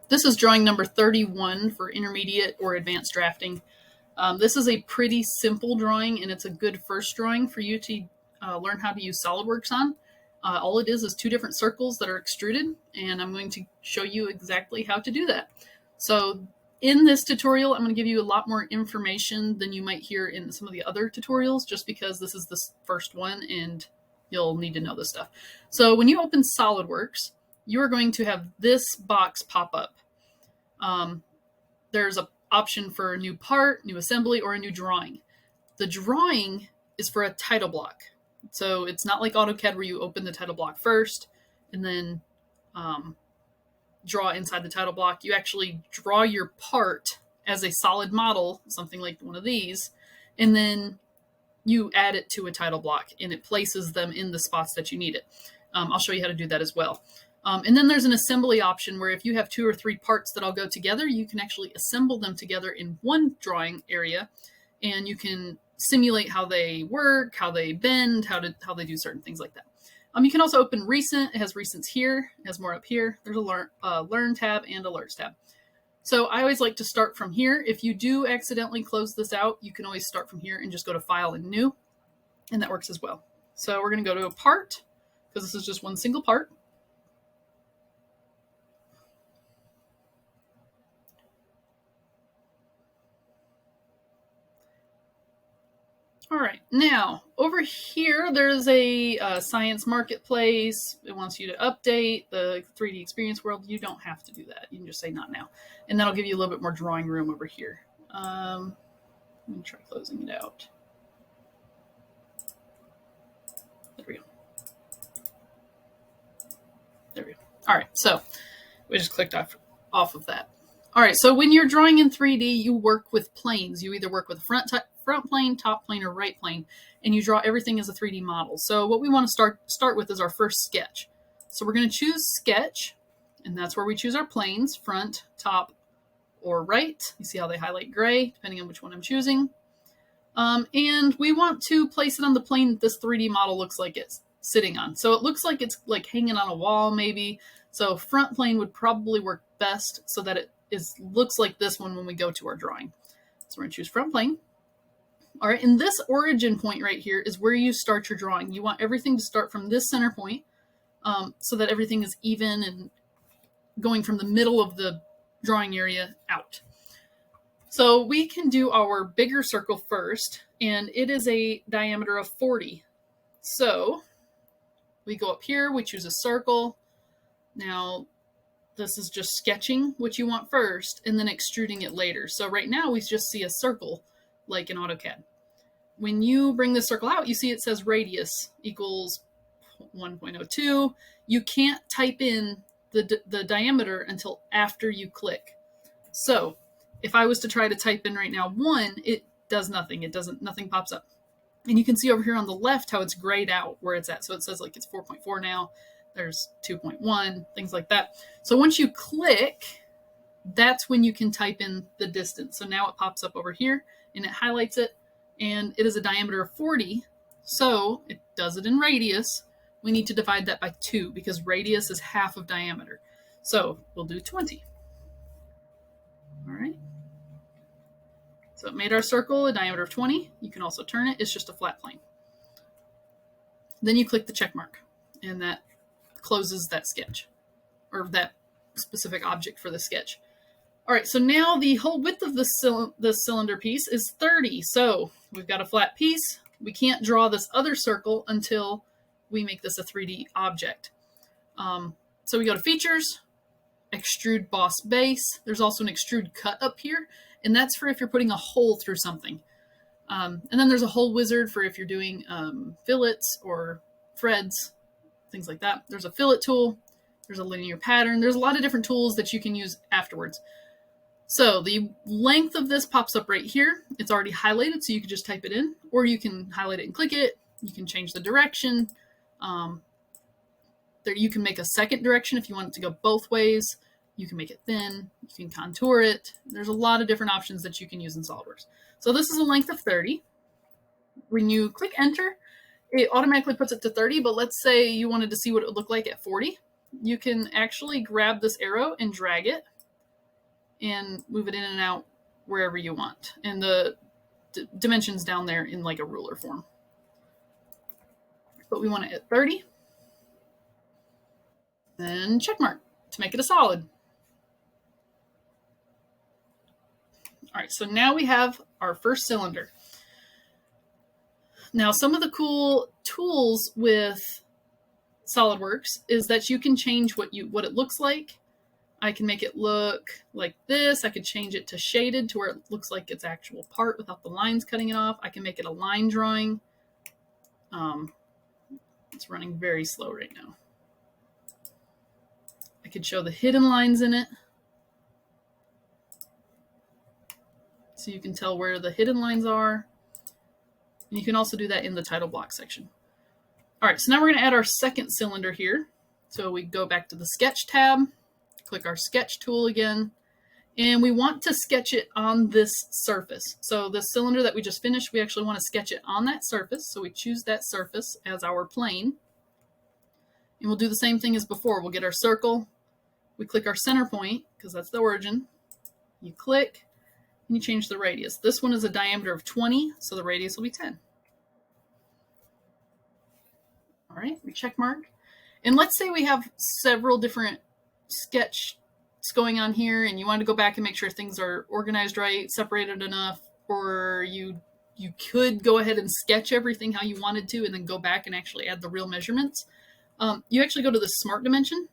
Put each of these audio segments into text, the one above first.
This is drawing number 31 for intermediate or advanced drafting. This is a pretty simple drawing, and it's a good first drawing for you to learn how to use SolidWorks on. All it is 2 different circles that are extruded, and I'm going to show you exactly how to do that. So in this tutorial, I'm going to give you a lot more information than you might hear in some of the other tutorials, just because this is the first one and you'll need to know this stuff. So when you open SolidWorks, you are going to have this box pop up. There's an option for a new part, new assembly, or a new drawing. The drawing is for a title block. So it's not like AutoCAD where you open the title block first and then draw inside the title block. You actually draw your part as a solid model, something like one of these, and then you add it to a title block and it places them in the spots that you need it. I'll show you how to do that as well. And then there's an assembly option where if you have 2 or 3 parts that all go together, you can actually assemble them together in one drawing area, and you can simulate how they work, how they bend, how they do certain things like that. You can also open Recent. It has Recents here. It has more up here. There's a Learn tab and Alerts tab. So I always like to start from here. If you do accidentally close this out, you can always start from here and just go to File and New, and that works as well. So we're going to go to a part, because this is just one single part. All right, now over here, there's a science marketplace. It wants you to update the 3D experience world. You don't have to do that. You can just say not now. And that'll give you a little bit more drawing room over here. Let me try closing it out. There we go. There we go. All right, so we just clicked off of that. All right, so when you're drawing in 3D, you work with planes. You either work with front plane, top plane, or right plane, and you draw everything as a 3D model. So what we want to start with is our first sketch. So we're going to choose sketch, and that's where we choose our planes, front, top, or right. You see how they highlight gray, depending on which one I'm choosing. And we want to place it on the plane that this 3D model looks like it's sitting on. So it looks like it's like hanging on a wall maybe. So front plane would probably work best so that it looks like this one when we go to our drawing. So we're going to choose front plane. All right, and this origin point right here is where you start your drawing. You want everything to start from this center point so that everything is even and going from the middle of the drawing area out. So we can do our bigger circle first, and it is a diameter of 40. So we go up here, we choose a circle. Now, this is just sketching what you want first and then extruding it later. So right now we just see a circle like in AutoCAD. When you bring the circle out, you see it says radius equals 1.02. You can't type in the diameter until after you click. So if I was to try to type in right now 1, it does nothing. Nothing pops up. And you can see over here on the left how it's grayed out where it's at. So it says like it's 4.4 now. There's 2.1, things like that. So once you click, that's when you can type in the distance. So now it pops up over here and it highlights it, and it is a diameter of 40. So it does it in radius. We need to divide that by 2 because radius is half of diameter. So we'll do 20. All right. So it made our circle a diameter of 20. You can also turn it. It's just a flat plane. Then you click the check mark, and that closes that sketch, or that specific object for the sketch. All right, so now the whole width of the cylinder piece is 30. So we've got a flat piece. We can't draw this other circle until we make this a 3D object. So we go to Features, Extrude Boss Base. There's also an Extrude Cut up here, and that's for if you're putting a hole through something. And then there's a hole wizard for if you're doing fillets or threads, things like that. There's a fillet tool. There's a linear pattern. There's a lot of different tools that you can use afterwards. So the length of this pops up right here. It's already highlighted, so you can just type it in, or you can highlight it and click it. You can change the direction. There, you can make a second direction if you want it to go both ways. You can make it thin. You can contour it. There's a lot of different options that you can use in SolidWorks. So this is a length of 30. When you click Enter, it automatically puts it to 30, but let's say you wanted to see what it would look like at 40. You can actually grab this arrow and drag it, and move it in and out wherever you want. And the dimensions down there in like a ruler form. But we want it at 30. Then check mark to make it a solid. All right, so now we have our first cylinder. Now, some of the cool tools with SolidWorks is that you can change what it looks like. I can make it look like this. I could change it to shaded to where it looks like its actual part without the lines cutting it off. I can make it a line drawing. It's running very slow right now. I could show the hidden lines in it. So you can tell where the hidden lines are. And you can also do that in the title block section. All right, so now we're going to add our second cylinder here. So we go back to the sketch tab, click our sketch tool again, and we want to sketch it on this surface. So the cylinder that we just finished, we actually want to sketch it on that surface. So we choose that surface as our plane. And we'll do the same thing as before. We'll get our circle. We click our center point because that's the origin. You click and you change the radius. This one is a diameter of 20, so the radius will be 10. All right, we check mark. And let's say we have several different sketches going on here and you want to go back and make sure things are organized right, separated enough, or you could go ahead and sketch everything how you wanted to and then go back and actually add the real measurements. You actually go to the smart dimension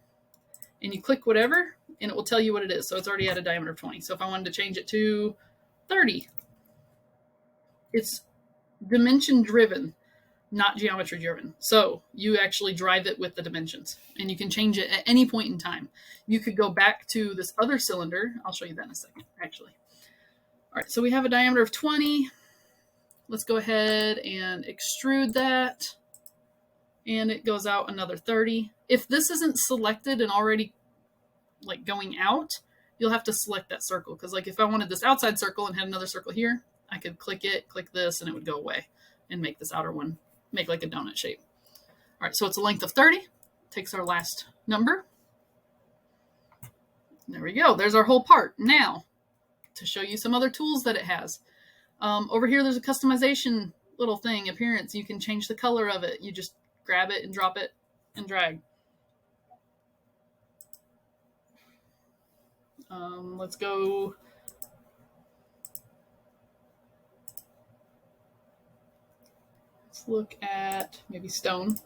and you click whatever and it will tell you what it is. So it's already at a diameter of 20. So if I wanted to change it to 30, it's dimension driven, not geometry driven. So you actually drive it with the dimensions and you can change it at any point in time. You could go back to this other cylinder. I'll show you that in a second, actually. All right, so we have a diameter of 20. Let's go ahead and extrude that. And it goes out another 30. If this isn't selected and already like going out, you'll have to select that circle. Because like if I wanted this outside circle and had another circle here, I could click it, click this, and it would go away and make this outer one make like a donut shape. All right, so it's a length of 30. Takes our last number. There we go. There's our whole part. Now, to show you some other tools that it has. Over here, there's a customization little thing, appearance. You can change the color of it. You just grab it and drop it and drag. Let's go. Let's look at maybe stone.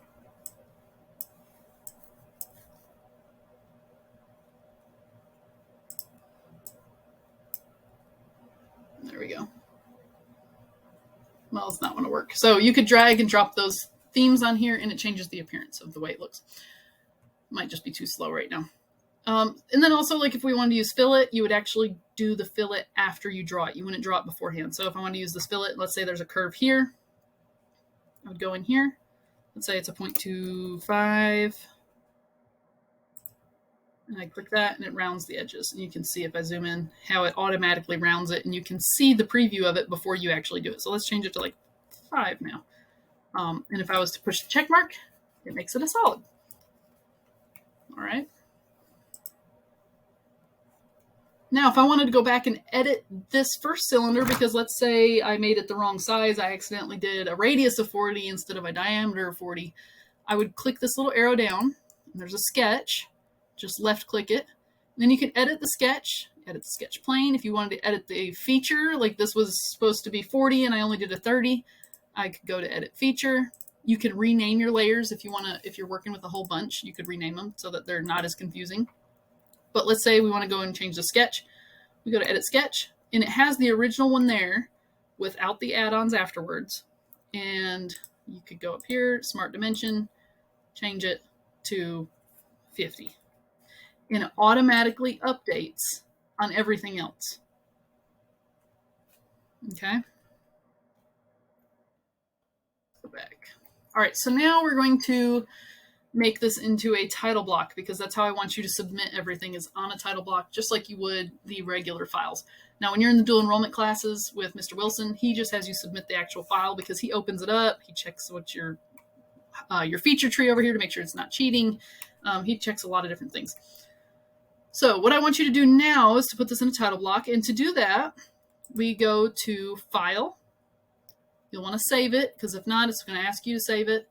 There we go. Well, it's not going to work. So you could drag and drop those themes on here and it changes the appearance of the way it looks. Might just be too slow right now. And then also, like if we wanted to use fillet, you would actually do the fillet after you draw it. You wouldn't draw it beforehand. So if I wanted to use this fillet, let's say there's a curve here. I would go in here. Let's say it's a 0.25. And I click that and it rounds the edges. And you can see if I zoom in how it automatically rounds it. And you can see the preview of it before you actually do it. So let's change it to like 5 now. And if I was to push the check mark, it makes it a solid. All right. Now, if I wanted to go back and edit this first cylinder, because let's say I made it the wrong size, I accidentally did a radius of 40 instead of a diameter of 40, I would click this little arrow down, and there's a sketch. Just left click it. And then you can edit the sketch plane. If you wanted to edit the feature, like this was supposed to be 40 and I only did a 30, I could go to edit feature. You can rename your layers if you want to, if you're working with a whole bunch, you could rename them so that they're not as confusing. But let's say we want to go and change the sketch. We go to edit sketch and it has the original one there without the add-ons afterwards. And you could go up here, smart dimension, change it to 50. And it automatically updates on everything else. Okay. Go back. All right, so now we're going to make this into a title block because that's how I want you to submit everything is on a title block, just like you would the regular files. Now, when you're in the dual enrollment classes with Mr. Wilson, he just has you submit the actual file because he opens it up. He checks what your feature tree over here to make sure it's not cheating. He checks a lot of different things. So what I want you to do now is to put this in a title block. And to do that, we go to File. You'll want to save it, because if not, it's going to ask you to save it.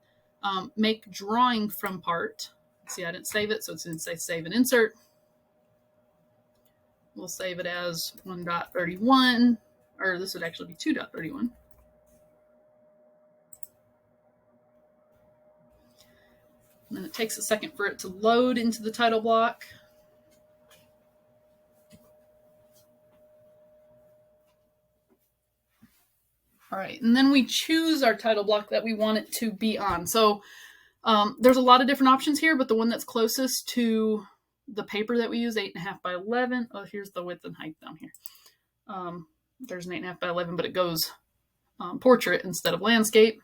Make drawing from part. See, I didn't save it, so it's going to say Save and Insert. We'll save it as 1.31, or this would actually be 2.31. And then it takes a second for it to load into the title block. All right, and then we choose our title block that we want it to be on. So there's a lot of different options here, but the one that's closest to the paper that we use, 8.5 by 11. Oh, here's the width and height down here. There's an 8.5 by 11, but it goes portrait instead of landscape.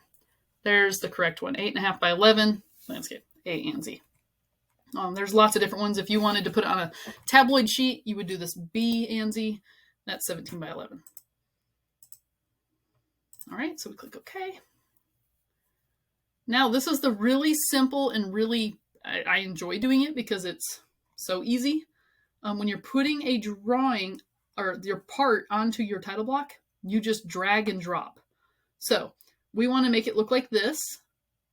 There's the correct one, 8.5 by 11, landscape, A and Z. There's lots of different ones. If you wanted to put it on a tabloid sheet, you would do this B and Z. That's 17 by 11. All right, so we click OK. Now, this is the really simple and really, I enjoy doing it because it's so easy. When you're putting a drawing or your part onto your title block, you just drag and drop. So we want to make it look like this,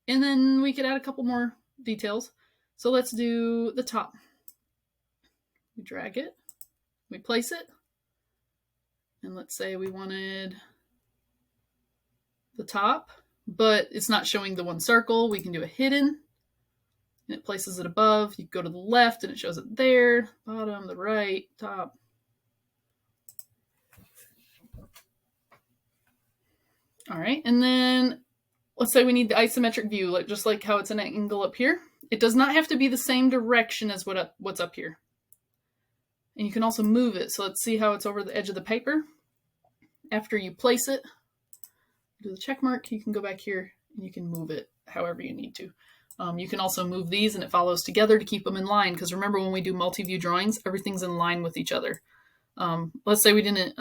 and then we could add a couple more details. So let's do the top. We drag it, we place it, and let's say we wanted the top, but it's not showing the one circle. We can do a hidden, and it places it above. You go to the left, and it shows it there, bottom, the right, top. All right, and then let's say we need the isometric view, like just like how it's an angle up here. It does not have to be the same direction as what's up here. And you can also move it. So let's see how it's over the edge of the paper. After you place it, do the check mark, you can go back here and you can move it however you need to. You can also move these and it follows together to keep them in line, because remember when we do multi-view drawings, everything's in line with each other. Let's say we didn't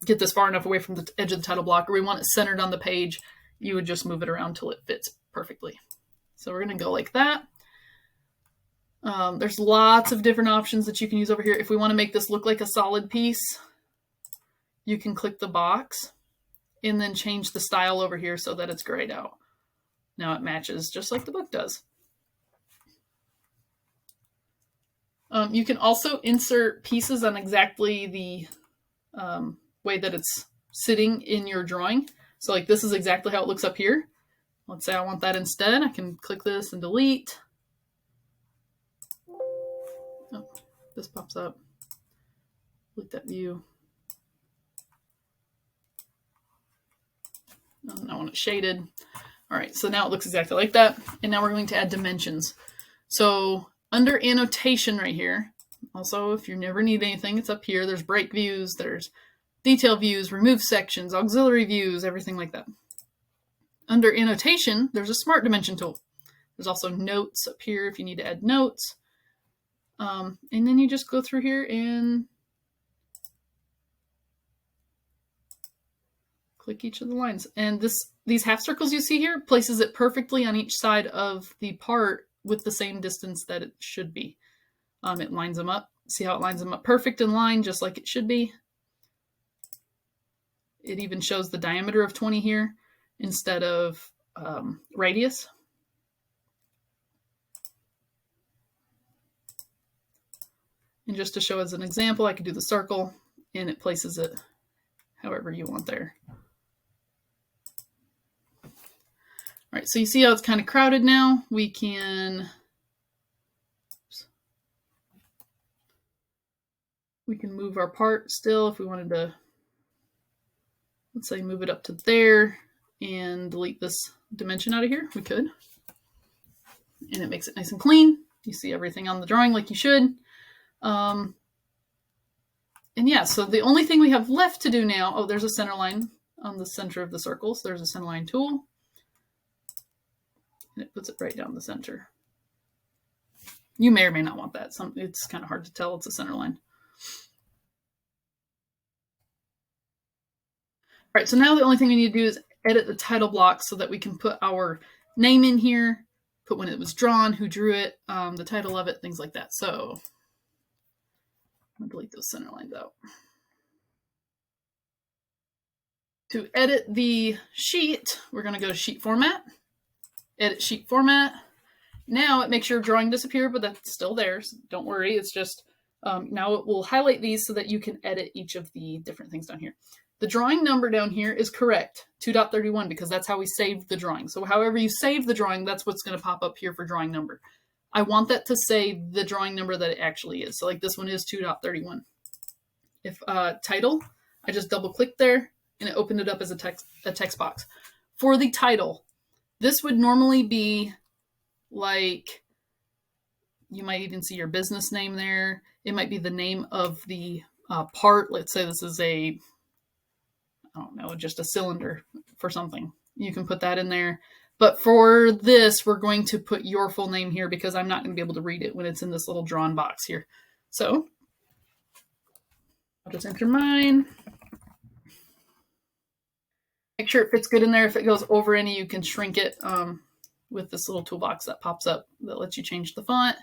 get this far enough away from the edge of the title block, or we want it centered on the page, you would just move it around till it fits perfectly. So we're going to go like that. There's lots of different options that you can use over here. If we want to make this look like a solid piece, you can click the box and then change the style over here so that it's grayed out. Now it matches just like the book does. You can also insert pieces on exactly the way that it's sitting in your drawing. So like this is exactly how it looks up here. Let's say I want that instead. I can click this and delete. Oh, this pops up. Delete that view. I want it shaded. All right, so now it looks exactly like that. And now we're going to add dimensions. So under annotation right here, also if you never need anything, it's up here. There's break views, there's detail views, remove sections, auxiliary views, everything like that. Under annotation, there's a smart dimension tool. There's also notes up here if you need to add notes. And then you just go through here and click each of the lines. And these half circles you see here places it perfectly on each side of the part with the same distance that it should be. It lines them up. See how it lines them up perfect in line, just like it should be. It even shows the diameter of 20 here instead of radius. And just to show as an example, I could do the circle and it places it however you want there. All right, so you see how it's kind of crowded now. We can move our part still if we wanted to, let's say move it up to there and delete this dimension out of here, we could. And it makes it nice and clean. You see everything on the drawing like you should. And yeah, so the only thing we have left to do now, oh, there's a center line on the center of the circle. So there's a center line tool. And it puts it right down the center. You may or may not want that. It's kind of hard to tell it's a center line. All right, so now the only thing we need to do is edit the title block so that we can put our name in here, put when it was drawn, who drew it, the title of it, things like that. So I'm going to delete those center lines out. To edit the sheet, we're going to go to sheet format, edit sheet format. Now it makes your drawing disappear, but that's still there. So don't worry. It's just now it will highlight these so that you can edit each of the different things down here. The drawing number down here is correct, 2.31, because that's how we saved the drawing. So however you save the drawing, that's what's going to pop up here for drawing number. I want that to say the drawing number that it actually is. So like this one is 2.31. If title, I just double click there and it opened it up as a text box. For the title, this would normally be like, you might even see your business name there. It might be the name of the part. Let's say this is a, I don't know, just a cylinder for something. You can put that in there. But for this, we're going to put your full name here because I'm not going to be able to read it when it's in this little drawn box here. So I'll just enter mine. Make sure it fits good in there. If it goes over any, you can shrink it with this little toolbox that pops up that lets you change the font.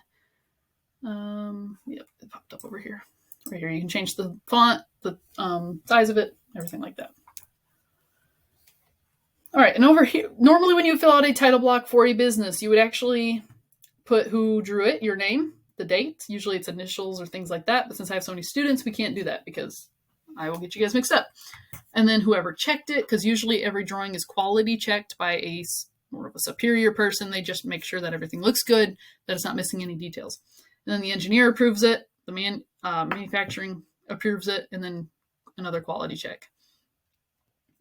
Yep, it popped up over here. Right here, you can change the font, the size of it, everything like that. All right, and over here, normally when you fill out a title block for a business, you would actually put who drew it, your name, the date. Usually it's initials or things like that, but since I have so many students, we can't do that because I will get you guys mixed up. And then whoever checked it, because usually every drawing is quality checked by a more of a superior person. They just make sure that everything looks good, that it's not missing any details. And then the engineer approves it, the manufacturing approves it, and then another quality check.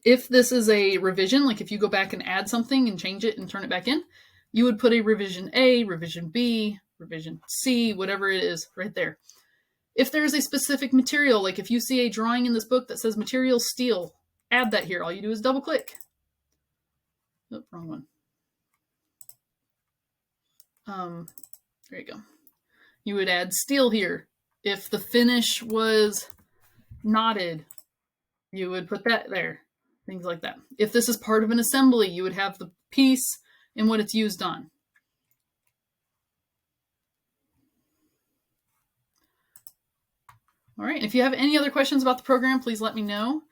If this is a revision, like if you go back and add something and change it and turn it back in, you would put a revision A, revision B, revision C, whatever it is right there. If there is a specific material, like if you see a drawing in this book that says material steel, add that here. All you do is double click. Oh, wrong one. There you go. You would add steel here. If the finish was knotted, you would put that there. Things like that. If this is part of an assembly, you would have the piece and what it's used on. All right, if you have any other questions about the program, please let me know.